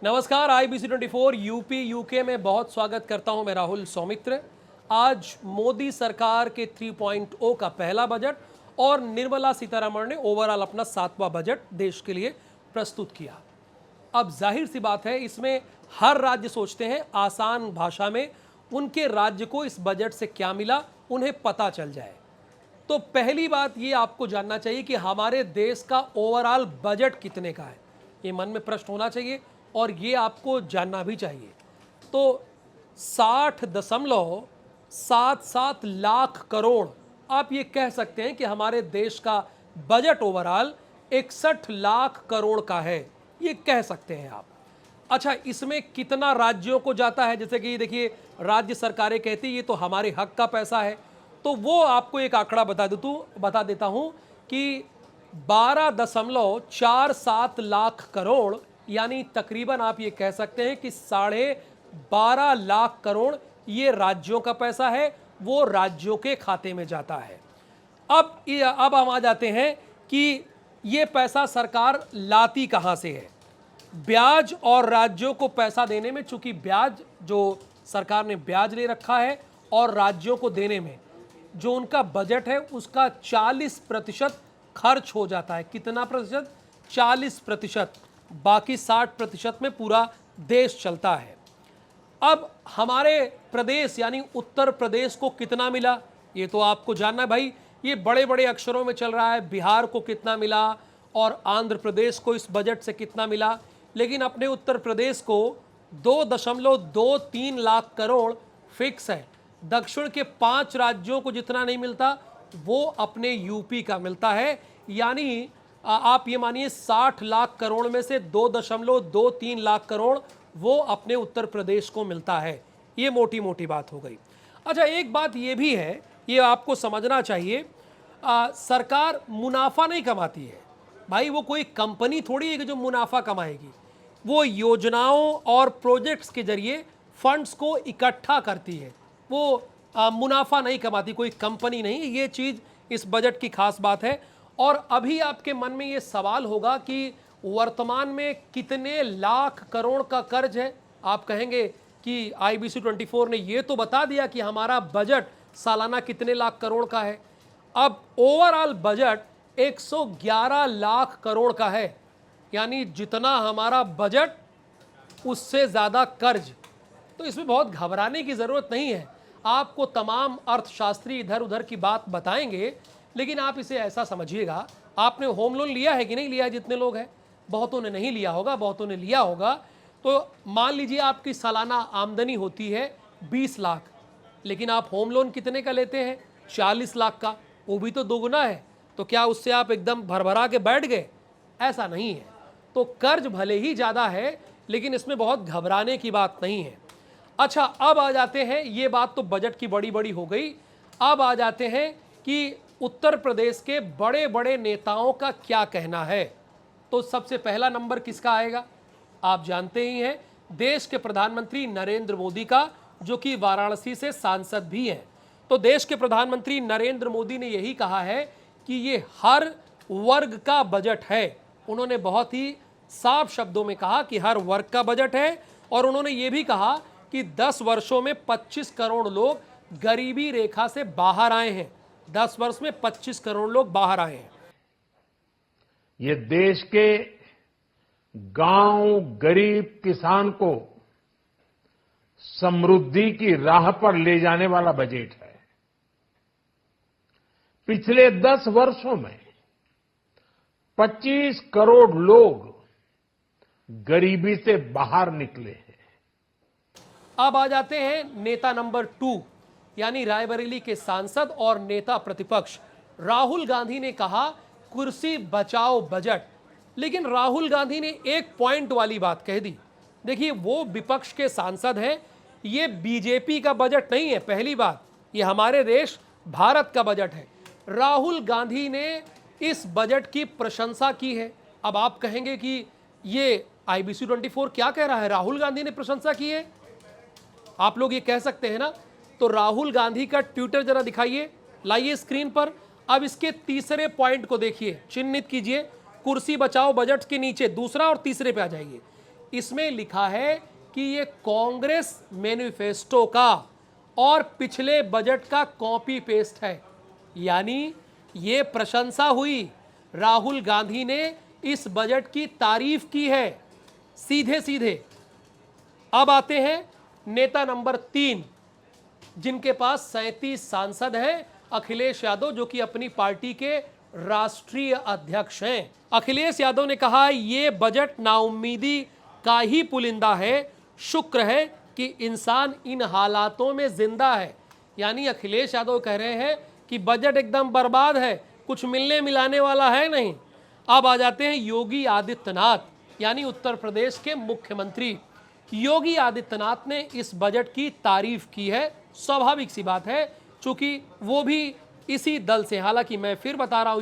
नमस्कार, IBC24 UP UK में बहुत स्वागत करता हूं मैं राहुल सौमित्र। आज मोदी सरकार के 3.0 का पहला बजट और निर्मला सीतारमण ने ओवरऑल अपना 7वां बजट देश के लिए प्रस्तुत किया। अब जाहिर सी बात है, इसमें हर राज्य सोचते हैं आसान भाषा में उनके राज्य को इस बजट से क्या मिला उन्हें पता चल जाए। तो पहली बात ये आपको जानना चाहिए कि हमारे देश का ओवरऑल बजट कितने का है, ये मन में प्रश्न होना चाहिए और ये आपको जानना भी चाहिए। तो 60.77 लाख करोड़, आप ये कह सकते हैं कि हमारे देश का बजट ओवरऑल 61 लाख करोड़ का है, ये कह सकते हैं आप। अच्छा, इसमें कितना राज्यों को जाता है, जैसे कि देखिए राज्य सरकारें कहती है ये तो हमारे हक का पैसा है, तो वो आपको एक आंकड़ा बता देता हूं कि 12.47 लाख करोड़, यानी तकरीबन आप ये कह सकते हैं कि 12.5 लाख करोड़ ये राज्यों का पैसा है, वो राज्यों के खाते में जाता है। अब हम आ जाते हैं कि ये पैसा सरकार लाती कहां से है। ब्याज और राज्यों को पैसा देने में, चूंकि ब्याज जो सरकार ने ब्याज ले रखा है और राज्यों को देने में जो उनका बजट है उसका 40% खर्च हो जाता है। कितना प्रतिशत? 40%। बाकी 60% में पूरा देश चलता है। अब हमारे प्रदेश यानी उत्तर प्रदेश को कितना मिला, ये तो आपको जानना है भाई। ये बड़े बड़े अक्षरों में चल रहा है, बिहार को कितना मिला और आंध्र प्रदेश को इस बजट से कितना मिला, लेकिन अपने उत्तर प्रदेश को 2.23 लाख करोड़ फिक्स है। दक्षिण के 5 राज्यों को जितना नहीं मिलता वो अपने यूपी का मिलता है, यानी आप ये मानिए 60 लाख करोड़ में से 2.23 लाख करोड़ वो अपने उत्तर प्रदेश को मिलता है। ये मोटी मोटी बात हो गई। अच्छा, एक बात ये भी है, ये आपको समझना चाहिए, सरकार मुनाफा नहीं कमाती है भाई। वो कोई कंपनी थोड़ी है कि जो मुनाफा कमाएगी। वो योजनाओं और प्रोजेक्ट्स के जरिए फंड्स को इकट्ठा करती है, वो मुनाफा नहीं कमाती, कोई कंपनी नहीं। ये चीज़ इस बजट की खास बात है। और अभी आपके मन में ये सवाल होगा कि वर्तमान में कितने लाख करोड़ का कर्ज है। आप कहेंगे कि IBC24 ने ये तो बता दिया कि हमारा बजट सालाना कितने लाख करोड़ का है। अब ओवरऑल बजट 111 लाख करोड़ का है, यानी जितना हमारा बजट उससे ज़्यादा कर्ज। तो इसमें बहुत घबराने की ज़रूरत नहीं है। आपको तमाम अर्थशास्त्री इधर उधर की बात बताएंगे, लेकिन आप इसे ऐसा समझिएगा, आपने होम लोन लिया है कि नहीं लिया है? जितने लोग हैं, बहुतों ने नहीं लिया होगा, बहुतों ने लिया होगा। तो मान लीजिए आपकी सालाना आमदनी होती है 20 लाख, लेकिन आप होम लोन कितने का लेते हैं? 40 लाख का। वो भी तो दोगुना है। तो क्या उससे आप एकदम भरभरा के बैठ गए? ऐसा नहीं है। तो कर्ज भले ही ज़्यादा है, लेकिन इसमें बहुत घबराने की बात नहीं है। अच्छा, अब आ जाते हैं, ये बात तो बजट की बड़ी बड़ी हो गई। अब आ जाते हैं कि उत्तर प्रदेश के बड़े बड़े नेताओं का क्या कहना है। तो सबसे पहला नंबर किसका आएगा? आप जानते ही हैं, देश के प्रधानमंत्री नरेंद्र मोदी का, जो कि वाराणसी से सांसद भी हैं। तो देश के प्रधानमंत्री नरेंद्र मोदी ने यही कहा है कि ये हर वर्ग का बजट है। उन्होंने बहुत ही साफ शब्दों में कहा कि हर वर्ग का बजट है, और उन्होंने ये भी कहा कि 10 वर्षों में 25 करोड़ लोग गरीबी रेखा से बाहर आए हैं। 10 वर्ष में 25 करोड़ लोग बाहर आए हैं। ये देश के गांव गरीब किसान को समृद्धि की राह पर ले जाने वाला बजट है। पिछले 10 वर्षों में 25 करोड़ लोग गरीबी से बाहर निकले हैं। अब आ जाते हैं नेता नंबर 2, यानी रायबरेली के सांसद और नेता प्रतिपक्ष राहुल गांधी ने कहा कुर्सी बचाओ बजट। लेकिन राहुल गांधी ने एक पॉइंट वाली बात कह दी। देखिए, वो विपक्ष के सांसद हैं, ये बीजेपी का बजट नहीं है। पहली बात, ये हमारे देश भारत का बजट है। राहुल गांधी ने इस बजट की प्रशंसा की है। अब आप कहेंगे कि ये IBC24 क्या कह रहा है, राहुल गांधी ने प्रशंसा की है? आप लोग ये कह सकते हैं ना। तो राहुल गांधी का ट्विटर जरा दिखाइए, लाइए स्क्रीन पर। अब इसके तीसरे पॉइंट को देखिए, चिन्हित कीजिए, कुर्सी बचाओ बजट के नीचे दूसरा और तीसरे पे आ जाइए। इसमें लिखा है कि ये कांग्रेस मैनिफेस्टो का और पिछले बजट का कॉपी पेस्ट है, यानी ये प्रशंसा हुई। राहुल गांधी ने इस बजट की तारीफ की है सीधे सीधे। अब आते हैं नेता नंबर 3, जिनके पास 37 सांसद हैं, अखिलेश यादव, जो कि अपनी पार्टी के राष्ट्रीय अध्यक्ष हैं। अखिलेश यादव ने कहा ये बजट नाउम्मीदी का ही पुलिंदा है, शुक्र है कि इंसान इन हालातों में जिंदा है। यानी अखिलेश यादव कह रहे हैं कि बजट एकदम बर्बाद है, कुछ मिलने मिलाने वाला है नहीं। अब आ जाते हैं योगी आदित्यनाथ, यानी उत्तर प्रदेश के मुख्यमंत्री। योगी आदित्यनाथ ने इस बजट की तारीफ की है। स्वाभाविक सी बात है, चूंकि वो भी इसी दल से, हालांकि मैं फिर बता रहा हूं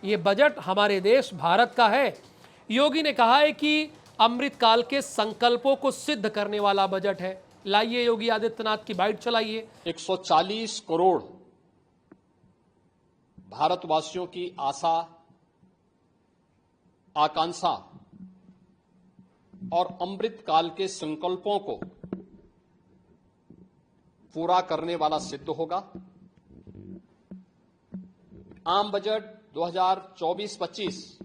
ये बजट हमारे देश भारत का है। योगी ने कहा है कि अमृतकाल के संकल्पों को सिद्ध करने वाला बजट है। लाइए योगी आदित्यनाथ की बाइट चलाइए। 140 करोड़ भारतवासियों की आशा, आकांक्षा और अमृतकाल के संकल्पों को पूरा करने वाला सिद्ध होगा। आम बजट 2024-25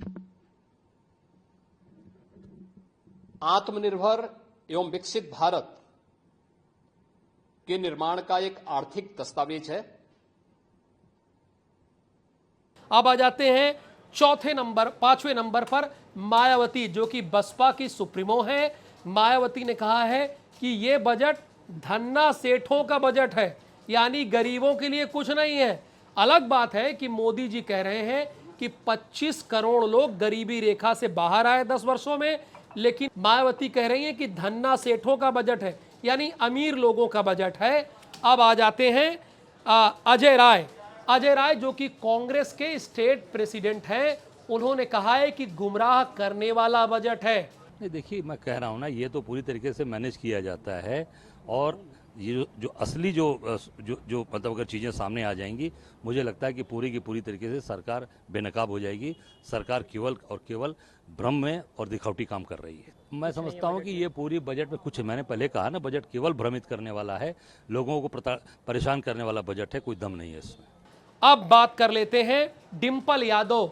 आत्मनिर्भर एवं विकसित भारत के निर्माण का एक आर्थिक दस्तावेज है। अब आ जाते हैं 5वें नंबर पर मायावती, जो कि बसपा की सुप्रीमो है। मायावती ने कहा है कि यह बजट धन्ना सेठों का बजट है, यानी गरीबों के लिए कुछ नहीं है। अलग बात है कि मोदी जी कह रहे हैं कि 25 करोड़ लोग गरीबी रेखा से बाहर आए 10 वर्षों में, लेकिन मायावती कह रही हैं कि धन्ना सेठों का बजट है, यानी अमीर लोगों का बजट है। अब आ जाते हैं अजय राय। अजय राय, जो कि कांग्रेस के स्टेट प्रेसिडेंट हैं, उन्होंने कहा है कि गुमराह करने वाला बजट है। नहीं, देखिए, मैं कह रहा हूँ ना, ये तो पूरी तरीके से मैनेज किया जाता है। और ये जो असली जो मतलब अगर चीज़ें सामने आ जाएंगी, मुझे लगता है कि पूरी की पूरी तरीके से सरकार बेनकाब हो जाएगी। सरकार केवल और केवल भ्रम में और दिखावटी काम कर रही है। मैं समझता हूँ कि ये पूरी बजट में कुछ, मैंने पहले कहा ना, बजट केवल भ्रमित करने वाला है, लोगों को परेशान करने वाला बजट है, कोई दम नहीं है इसमें। अब बात कर लेते हैं डिंपल यादव,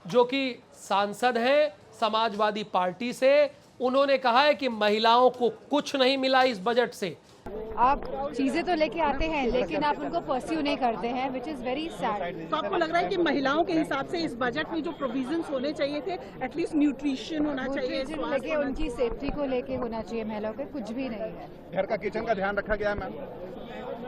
जो कि सांसद हैं समाजवादी पार्टी से। उन्होंने कहा है कि महिलाओं को कुछ नहीं मिला इस बजट से। आप चीजें तो लेके आते हैं, लेकिन आप उनको परस्यू नहीं करते हैं, विच इज वेरी सैड। तो आपको लग रहा है कि महिलाओं के हिसाब से इस बजट में जो प्रोविजंस होने चाहिए थे, एटलीस्ट न्यूट्रिशन होना चाहिए, लेके उनकी सेफ्टी को लेके होना चाहिए, महिलाओं के कुछ भी नहीं है। घर का किचन का ध्यान रखा गया है मैम?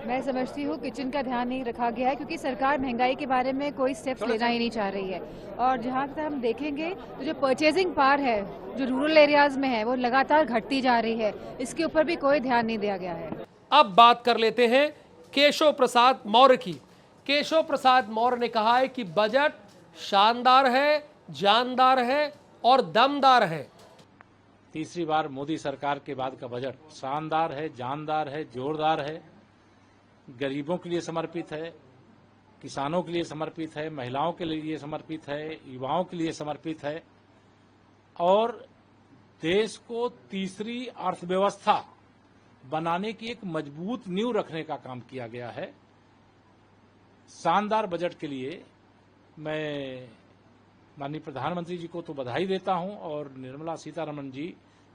मैं समझती हूँ किचन का ध्यान नहीं रखा गया है, क्योंकि सरकार महंगाई के बारे में कोई स्टेप्स लेना ही नहीं चाह रही है। और जहाँ तक हम देखेंगे तो जो परचेजिंग पावर है, जो रूरल एरियाज में है, वो लगातार घटती जा रही है। इसके ऊपर भी कोई ध्यान नहीं दिया गया है। अब बात कर लेते हैं केशव प्रसाद मौर्य की। केशव प्रसाद मौर्य ने कहा है कि बजट शानदार है, जानदार है और दमदार है। तीसरी बार मोदी सरकार के बाद का बजट शानदार है, जानदार है, जोरदार है, गरीबों के लिए समर्पित है, किसानों के लिए समर्पित है, महिलाओं के लिए समर्पित है, युवाओं के लिए समर्पित है और देश को तीसरी अर्थव्यवस्था बनाने की एक मजबूत नींव रखने का काम किया गया है। शानदार बजट के लिए मैं माननीय प्रधानमंत्री जी को तो बधाई देता हूं और निर्मला सीतारमण जी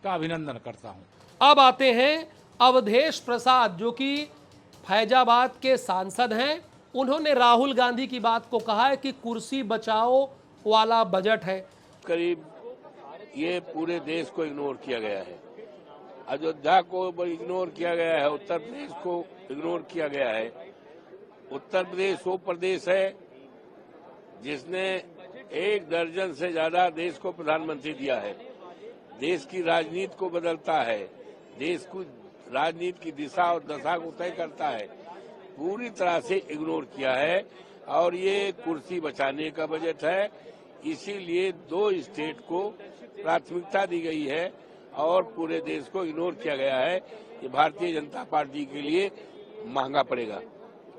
का अभिनंदन करता हूं। अब आते हैं अवधेश प्रसाद, जो कि फैजाबाद के सांसद हैं। उन्होंने राहुल गांधी की बात को कहा है कि कुर्सी बचाओ वाला बजट है। करीब ये पूरे देश को इग्नोर किया गया है। अयोध्या को इग्नोर किया गया है, उत्तर प्रदेश को इग्नोर किया गया है। उत्तर प्रदेश वो प्रदेश है जिसने 1 दर्जन से ज्यादा देश को प्रधानमंत्री दिया है, देश की राजनीति को बदलता है, देश को राजनीति की दिशा और दशा को तय करता है, पूरी तरह से इग्नोर किया है। और ये कुर्सी बचाने का बजट है, इसीलिए 2 स्टेट को प्राथमिकता दी गई है और पूरे देश को इग्नोर किया गया है। ये भारतीय जनता पार्टी के लिए महंगा पड़ेगा।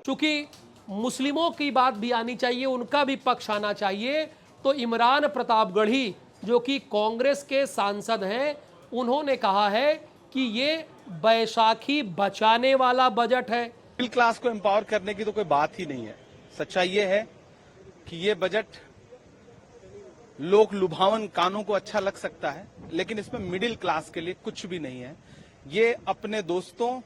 चूंकि मुस्लिमों की बात भी आनी चाहिए, उनका भी पक्ष आना चाहिए, तो इमरान प्रतापगढ़ी, जो कि कांग्रेस के सांसद हैं, उन्होंने कहा है कि ये बैसाखी बचाने वाला बजट है। मिडिल क्लास को एम्पावर करने की तो कोई बात ही नहीं है। सच्चाई ये है कि ये बजट लोक लुभावन कानों को अच्छा लग सकता है, लेकिन इसमें मिडिल क्लास के लिए कुछ भी नहीं है। ये अपने दोस्तों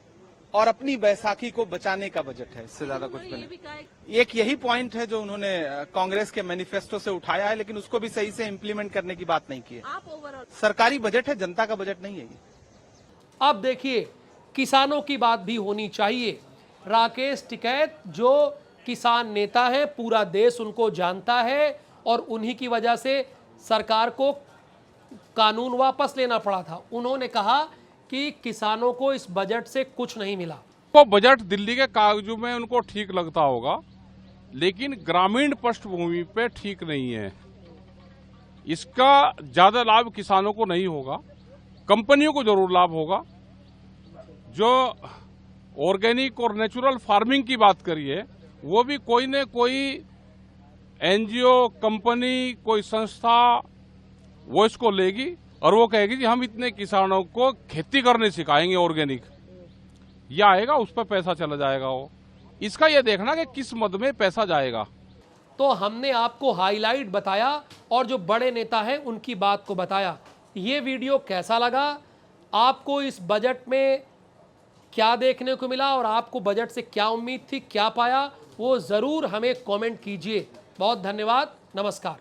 और अपनी बैसाखी को बचाने का बजट है, इससे ज्यादा कुछ भी नहीं। एक यही पॉइंट है जो उन्होंने कांग्रेस के मैनिफेस्टो से उठाया है, लेकिन उसको भी सही से इंप्लीमेंट करने की बात नहीं की है। सरकारी बजट है, जनता का बजट नहीं है ये। अब देखिए, किसानों की बात भी होनी चाहिए। राकेश टिकैत जो किसान नेता हैं, पूरा देश उनको जानता है और उन्हीं की वजह से सरकार को कानून वापस लेना पड़ा था। उन्होंने कहा कि किसानों को इस बजट से कुछ नहीं मिला। तो बजट दिल्ली के कागजों में उनको ठीक लगता होगा, लेकिन ग्रामीण पृष्ठभूमि पे ठीक नहीं है। इसका ज्यादा लाभ किसानों को नहीं होगा, कंपनियों को जरूर लाभ होगा। जो ऑर्गेनिक और नेचुरल फार्मिंग की बात करिए, वो भी कोई न कोई एनजीओ, कंपनी, कोई संस्था वो इसको लेगी और वो कहेगी कि हम इतने किसानों को खेती करने सिखाएंगे ऑर्गेनिक। ये आएगा, उस पर पैसा चला जाएगा। वो इसका ये देखना कि किस मद में पैसा जाएगा। तो हमने आपको हाईलाइट बताया और जो बड़े नेता हैं उनकी बात को बताया। ये वीडियो कैसा लगा, आपको इस बजट में क्या देखने को मिला और आपको बजट से क्या उम्मीद थी, क्या पाया, वो जरूर हमें कमेंट कीजिए। बहुत धन्यवाद, नमस्कार।